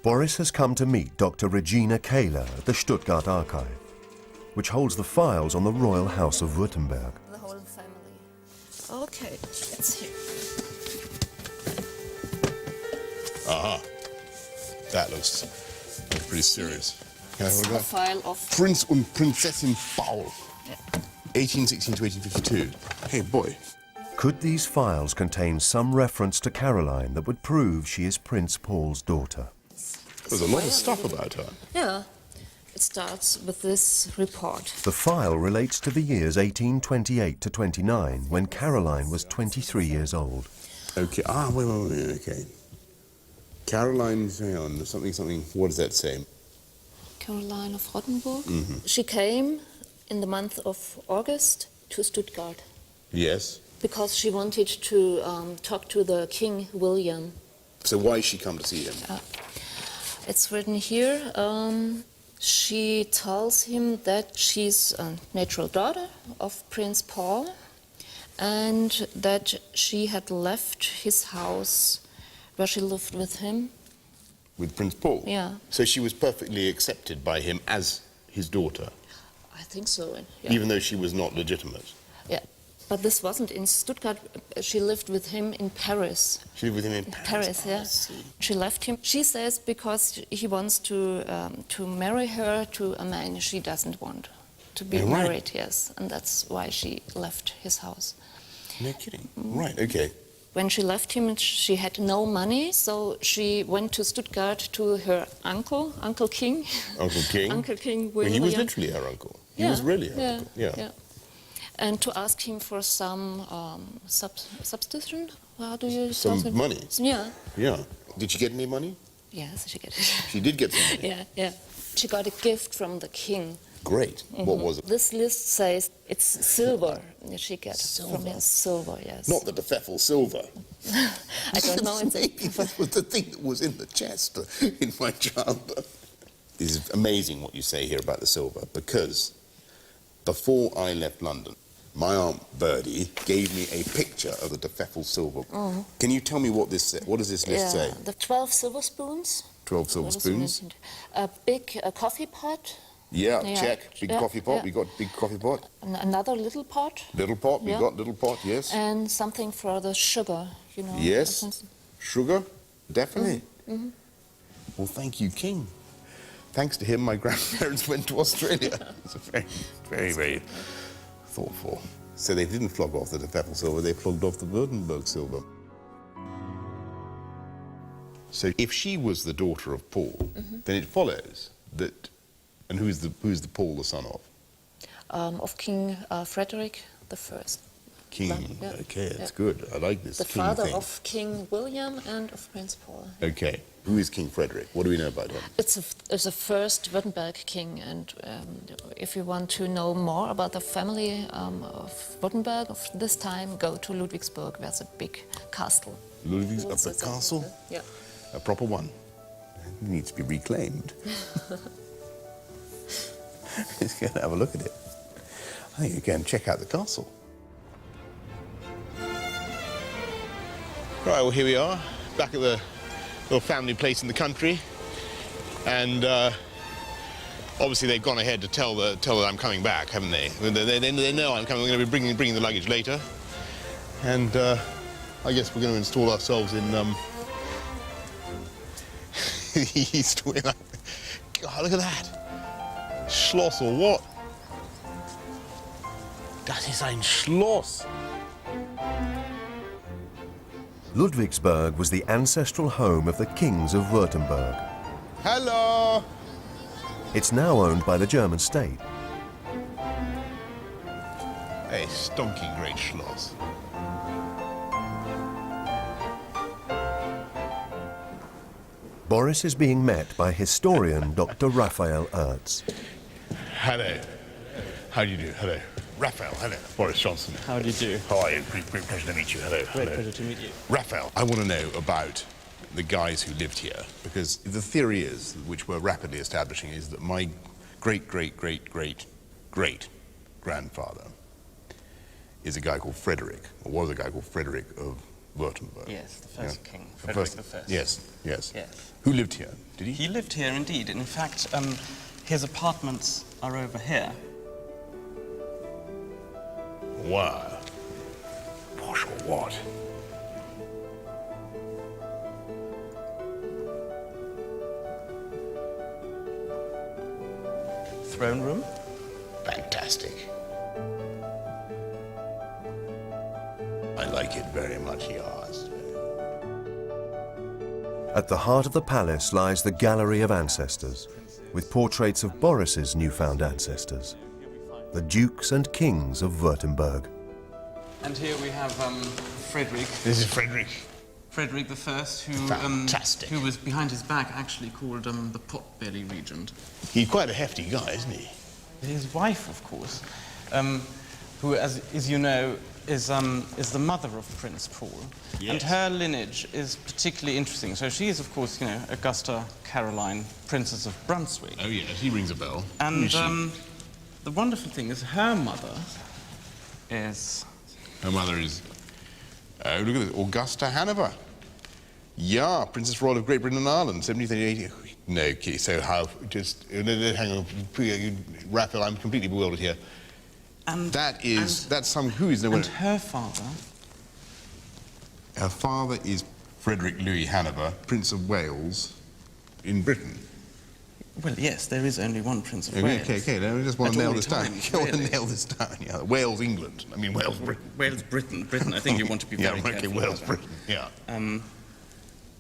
Boris has come to meet Dr. Regina Kahler at the Stuttgart archive, which holds the files on the royal house of Württemberg. The whole family. Okay, let's see. Aha. That looks pretty serious. Can I It's hold a that? file of... Prince und Prinzessin Paul, Yeah. 1816 to 1852. Hey, boy. Could these files contain some reference to Caroline that would prove she is Prince Paul's daughter? There's a lot of stuff about her. Yeah. It starts with this report. The file relates to the years 1828 to 29, when Caroline was 23 years old. Okay, wait, okay. Caroline, hang on, something, what does that say? Caroline of Württemberg. She came in the month of August to Stuttgart Yes. because she wanted to talk to the King William. So why has she come to see him? It's written here. She tells him that she's a natural daughter of Prince Paul and that she had left his house where she lived with him. With Prince Paul? Yeah. So she was perfectly accepted by him as his daughter, I think so. Yeah. even though she was not legitimate? Yeah. But this wasn't in Stuttgart. She lived with him in Paris. She lived with him in Paris? Yeah. She left him. She says because he wants to marry her to a man she doesn't want to be married. Yes, and that's why she left his house. No kidding. Right, okay. When she left him, she had no money, so she went to Stuttgart to her uncle, Uncle King. Uncle King? Uncle King Well, William. he was literally her uncle. He was really her uncle. Yeah. And to ask him for some substitution. How do you? Some money? Yeah. Yeah. Did she get any money? Yes, she got it. She did get some money. Yeah. She got a gift from the king. Great. What was it? This list says it's silver that she got from him. Silver, yes. Not the defeffel silver. I don't know. Maybe that was the thing that was in the chest in my childhood. This is amazing what you say here about the silver, because before I left London, my Aunt Birdie gave me a picture of the defeffel silver. Can you tell me what this says? What does this list say? The 12 silver spoons. 12 silver spoons. A big coffee pot. Yeah, check. Big coffee pot. Yeah. We got big coffee pot. Another little pot. Little pot. We got little pot. Yes. And something for the sugar, you know. Yes. Sugar. Definitely. Well, thank you, King. Thanks to him, my grandparents went to Australia. It's a very, very, very thoughtful. So they didn't flog off the defeffel silver, they flogged off the Württemberg silver. So if she was the daughter of Paul, then it follows that, and who's the Paul the son of? Of King Frederick I. King, okay, that's good. I like this The king father thing. of King William and of Prince Paul. Okay, who is King Frederick? What do we know about him? It's a first Württemberg king, and if you want to know more about the family of Württemberg of this time, go to Ludwigsburg. There's a big castle. Ludwigsburg, a castle? Yeah. A proper one. It needs to be reclaimed. Let's go and have a look at it. I think you can check out the castle. Right, well, here we are, back at the little family place in the country. And obviously they've gone ahead to tell that I'm coming back, haven't they? They know I'm coming. We're going to be bringing the luggage later. And I guess we're going to install ourselves in the East Wing. God, look at that. Schloss or what? Das ist ein Schloss. Ludwigsburg was the ancestral home of the kings of Württemberg. Hello. It's now owned by the German state. A stonking great Schloss. Boris is being met by historian Dr. Raphael Ertz. Hello. How do you do? Hello. Raphael, hello. Boris Johnson. How do you do? How are you? Great pleasure to meet you. Hello. Great pleasure to meet you. Raphael, I want to know about the guys who lived here, because the theory is, which we're rapidly establishing, is that my great-great-great-great grandfather is a guy called Frederick, or was a guy called Frederick of Württemberg. Yes, the first king, The Frederick first- I. Yes, yes. Yes. Who lived here? Did he? He lived here indeed. In fact, his apartments are over here. Wow. Posh or what? Throne room. Fantastic. I like it very much, yes. At the heart of the palace lies the Gallery of Ancestors, with portraits of Boris's newfound ancestors, the dukes and kings of Württemberg. And here we have Frederick. This is Frederick. Frederick I, Fantastic. who was behind his back actually called the Potbelly Regent. He's quite a hefty guy, isn't he? His wife, of course, who, as you know, is the mother of Prince Paul. Yes. And her lineage is particularly interesting. So she is, of course, you know, Augusta Caroline, Princess of Brunswick. Oh, yes, he rings a bell. And Who is she? the wonderful thing is her mother is... Her mother is... Oh, look at this. Augusta Hanover. Yeah, Princess Royal of Great Britain and Ireland, 1780. No, okay, so how... Just... Hang on. Raphael, I'm completely bewildered here. And, That is... That's some... Who is... No, and her father... Her father is Frederick Louis Hanover, Prince of Wales, in Britain. Well, yes, there is only one Prince of Okay, Wales. okay, I just want At to nail all this down. times, I want to really. nail this down, yeah. Wales, England. I mean, Wales, Britain. Wales, Britain. I think you want to be Yeah, very okay, careful Wales, about Britain, yeah. that.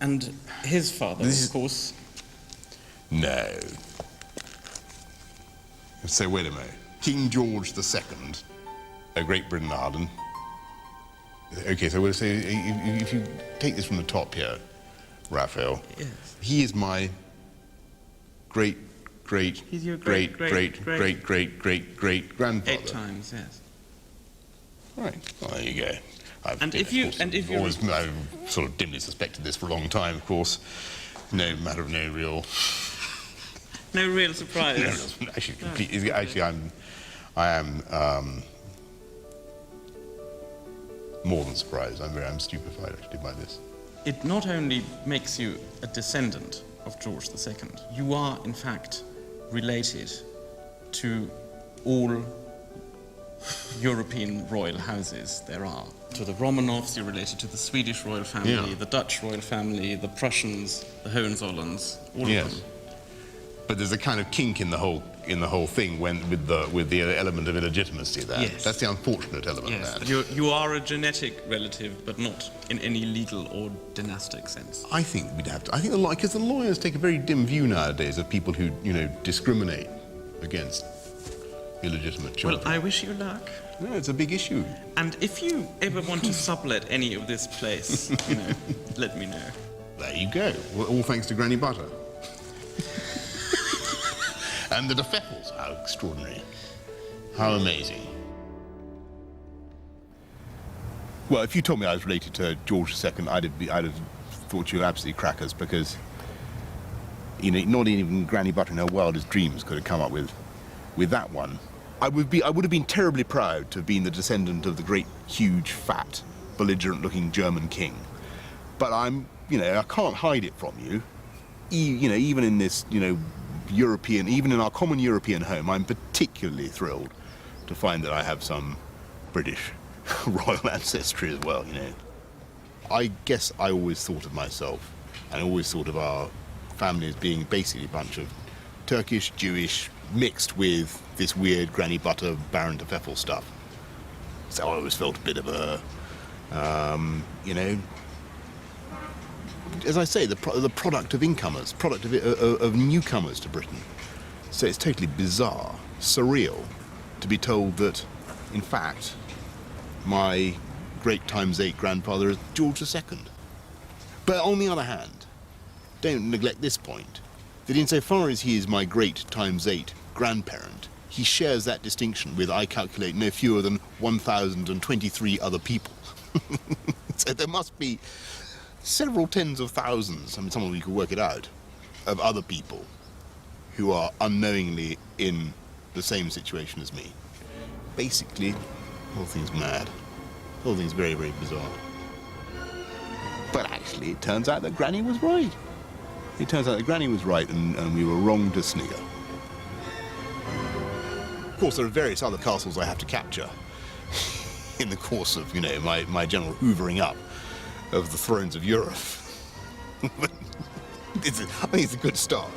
And his father, This of is- course... No. So, wait a minute. King George II of Great Britain and Ireland. Okay, so we'll say, if you take this from the top here, Raphael, Yes. he is my great, He's your great grandfather. 8 times, yes. Right. Well, there you go. And if you- I've sort of dimly suspected this for a long time, of course. No matter of no real. No real surprise. No, actually, completely. Actually, I am more than surprised. I'm stupefied actually by this. It not only makes you a descendant of George II, you are, in fact, related to all European royal houses there are. To the Romanovs, you're related to the Swedish royal family, Yeah. the Dutch royal family, the Prussians, the Hohenzollerns, all of Yes. them. But there's a kind of kink in the whole thing with the element of illegitimacy there. Yes. That's the unfortunate element Yes, there. you are a genetic relative, but not in any legal or dynastic sense. I think we'd have to. I think because the lawyers take a very dim view nowadays of people who discriminate against illegitimate children. Well, I wish you luck. No, it's a big issue. And if you ever want to sublet any of this place, let me know. There you go. Well, all thanks to Granny Butter. And the deceiphers. How extraordinary. How amazing. Well, if you told me I was related to George II, I'd have thought you were absolutely crackers because, not even Granny Butter in her wildest dreams could have come up with that one. I would have been terribly proud to have been the descendant of the great, huge, fat, belligerent-looking German king. But I can't hide it from you. Even in this, European, even in our common European home, I'm particularly thrilled to find that I have some British royal ancestry as well, I guess I always thought of myself, and I always thought of our family as being basically a bunch of Turkish, Jewish, mixed with this weird Granny Butter, Baron de Pfeffel stuff. So I always felt a bit of a, as I say, the product of incomers, product of newcomers to Britain. So it's totally bizarre, surreal, to be told that, in fact, my great ×8 grandfather is George II. But on the other hand, don't neglect this point, that insofar as he is my great ×8 grandparent, he shares that distinction with, I calculate, no fewer than 1,023 other people. So there must be several tens of thousands, someone who could work it out, of other people who are unknowingly in the same situation as me. Basically, the whole thing's mad. The whole thing's very, very bizarre. But actually, it turns out that Granny was right. It turns out that Granny was right, and we were wrong to snigger. Of course, there are various other castles I have to capture in the course of, you know, my general hoovering up of the thrones of Europe. But I think it's a good start.